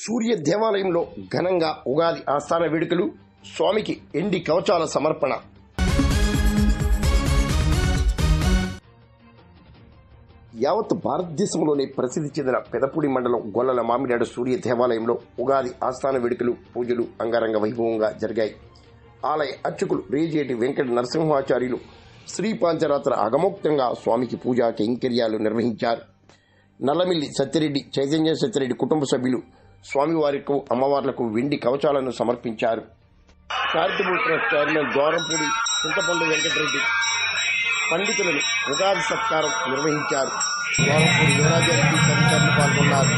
సూర్య దేవాలయంలో ఘనంగా ఉగాది ఆస్థాన వేడుకలు, స్వామికి ఎండి కవచాల సమర్పణ. యావత్ భారతదేశంలోనే ప్రసిద్ధి చెందిన పెదపూడి మండలం గొల్లల మామిడాడు సూర్య దేవాలయంలో ఉగాది ఆస్థాన వేడుకలు, పూజలు అంగరంగ వైభవంగా జరిగాయి. ఆలయ అర్చకులు రేజేటి వెంకట నరసింహాచార్యులు శ్రీ పాంచరాత్ర అగమోక్తంగా స్వామికి పూజా కైంకర్యాలు నిర్వహించారు. నల్లమిల్లి సత్యరెడ్డి, చైతన్య సత్యరెడ్డి కుటుంబ సభ్యులు స్వామివారికి, అమ్మవార్లకు వెండి కవచాలను సమర్పించారు. చారిటబుల్ ట్రస్ట్ చైర్మన్ ద్వారంపూడి చింతపండు వెంకటరెడ్డి పండితులను ఉగాది సత్కారం నిర్వహించారు. ద్వారంపూడి యువరాజరెడ్డి తదితరులు పాల్గొన్నారు.